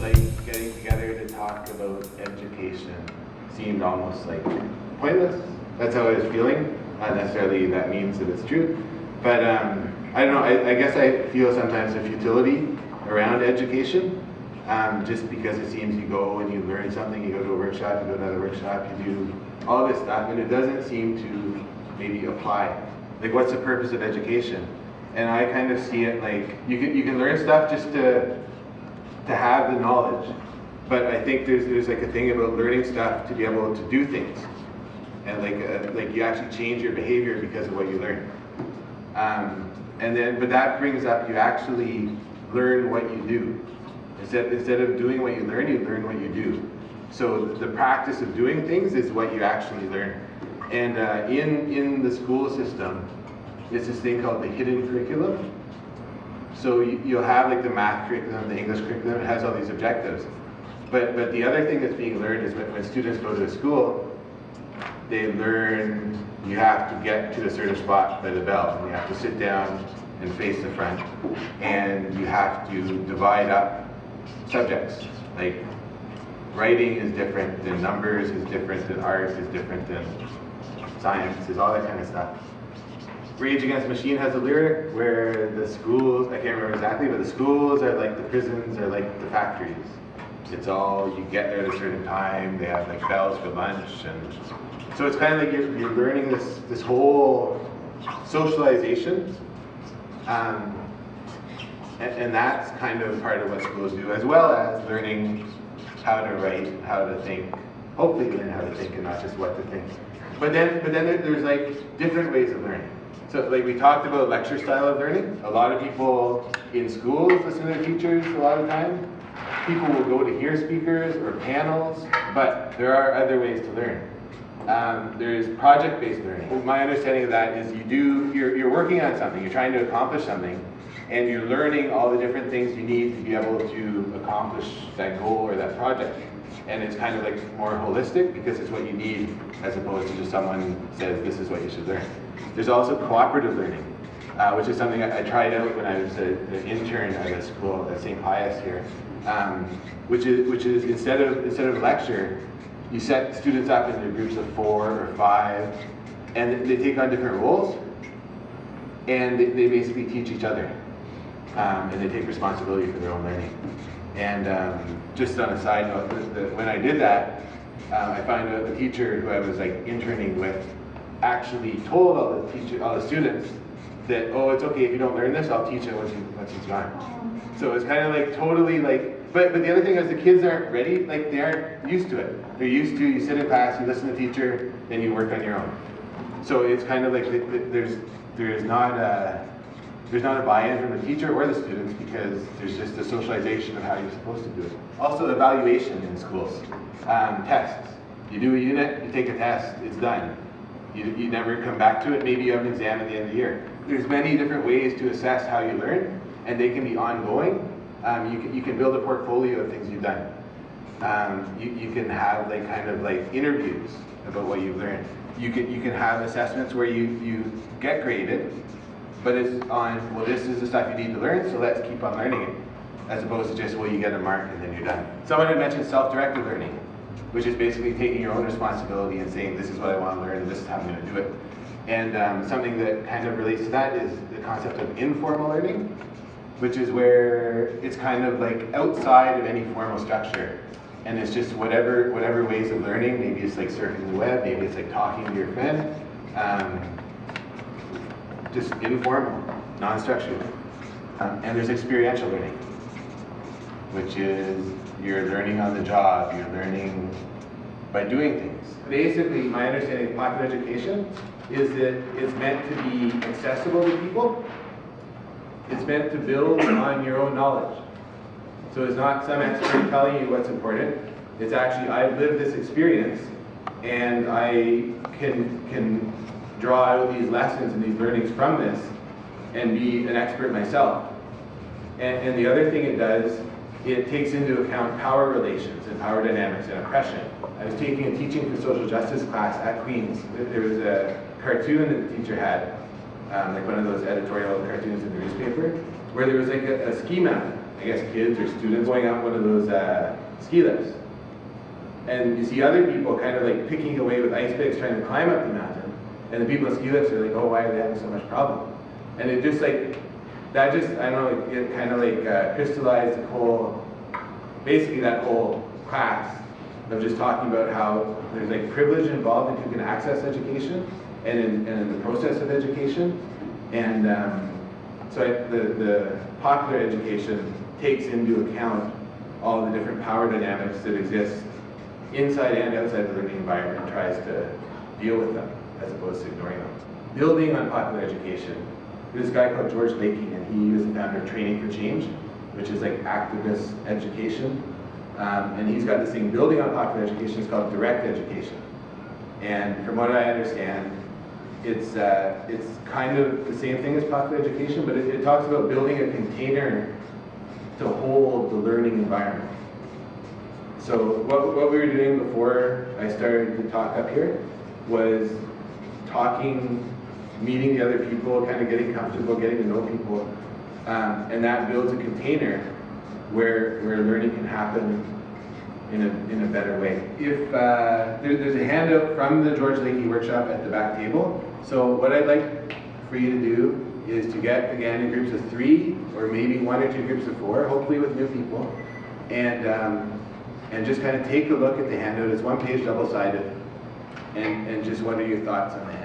like getting together to talk about education seemed almost like pointless. That's how I was feeling. Not necessarily that means that it's true, but I don't know. I guess I feel sometimes a futility around education, just because it seems you go and you learn something, you go to a workshop, you go to another workshop, you do all this stuff, and it doesn't seem to maybe apply. Like, what's the purpose of education? And I kind of see it like you can learn stuff just to have the knowledge, but I think there's like a thing about learning stuff to be able to do things, and like you actually change your behavior because of what you learn. But that brings up, you actually learn what you do. Instead of doing what you learn what you do. So the practice of doing things is what you actually learn. And in the school system, it's this thing called the hidden curriculum. So you'll have like the math curriculum, the English curriculum, it has all these objectives. But the other thing that's being learned is when students go to school, they learn you have to get to a certain spot by the bell, and you have to sit down and face the front, and you have to divide up subjects. Like writing is different than numbers, is different than art, is different than science, is all that kind of stuff. Rage Against the Machine has a lyric where the schools, I can't remember exactly, but the schools are like the prisons, are like the factories. It's all, you get there at a certain time, they have like bells for lunch, and so it's kind of like you're learning this whole socialization, and that's kind of part of what schools do, as well as learning how to write, how to think, hopefully learn how to think and not just what to think. But then there's like different ways of learning. So like we talked about lecture style of learning. A lot of people in schools listen to their teachers a lot of time. People will go to hear speakers or panels, but there are other ways to learn. There's project-based learning. My understanding of that is you're working on something, you're trying to accomplish something, and you're learning all the different things you need to be able to accomplish that goal or that project. And it's kind of like more holistic because it's what you need, as opposed to just someone says this is what you should learn. There's also cooperative learning, which is something I tried out when I was an intern at a school at St. Pius here, which is instead of lecture, you set students up into groups of 4 or 5, and they take on different roles, and they basically teach each other, and they take responsibility for their own learning. And just on a side note, when I did that, I found out the teacher who I was like interning with actually told all the students that, oh, it's okay if you don't learn this, I'll teach it once he's gone. So it's kind of like totally like, but the other thing is the kids aren't ready, like they aren't used to it. They're used to, you sit in class, you listen to the teacher, then you work on your own. So it's kind of like there's not a buy-in from the teacher or the students because there's just a socialization of how you're supposed to do it. Also evaluation in schools, tests. You do a unit, you take a test, it's done. You never come back to it, maybe you have an exam at the end of the year. There's many different ways to assess how you learn, and they can be ongoing. You can build a portfolio of things you've done. You can have like kind of like interviews about what you've learned. You can have assessments where you get graded, but it's on, well, this is the stuff you need to learn, so let's keep on learning it, as opposed to just, well, you get a mark and then you're done. Someone had mentioned self-directed learning, which is basically taking your own responsibility and saying, this is what I want to learn and this is how I'm going to do it. And something that kind of relates to that is the concept of informal learning, which is where it's kind of like outside of any formal structure. And it's just whatever ways of learning. Maybe it's like surfing the web, maybe it's like talking to your friend. Just informal, non-structured. And there's experiential learning, which is you're learning on the job, you're learning by doing things. Basically, my understanding of popular education is that it's meant to be accessible to people. It's meant to build on your own knowledge. So it's not some expert telling you what's important. It's actually, I've lived this experience and I can draw out these lessons and these learnings from this and be an expert myself. And the other thing it does, it takes into account power relations and power dynamics and oppression. I was taking a teaching for social justice class at Queen's. There was a cartoon that the teacher had, like one of those editorial cartoons in the newspaper, where there was like a ski mountain. I guess, kids or students going up one of those ski lifts. And you see other people kind of like picking away with ice picks trying to climb up the mountain. And the people on ski lifts are like, oh, why are they having so much problem? And it just like, that just, I don't know, it kind of like crystallized the whole, basically that whole class of just talking about how there's like privilege involved in who can access education and in the process of education. And so the popular education takes into account all the different power dynamics that exist inside and outside the learning environment and tries to deal with them as opposed to ignoring them. Building on popular education, there's this guy called George Lakey, and he was the founder of Training for Change, which is like activist education. And he's got this thing building on popular education. It's called direct education. And from what I understand, it's kind of the same thing as popular education, but it talks about building a container to hold the learning environment. So what we were doing before I started to talk up here was talking, meeting the other people, kind of getting comfortable, getting to know people, and that builds a container where learning can happen in a better way. If there's a handout from the George Lakey workshop at the back table. So what I'd like for you to do is to get, again, in groups of 3 or maybe 1 or 2 groups of 4, hopefully with new people, and just kind of take a look at the handout. It's 1 page double-sided, and just what are your thoughts on the handout?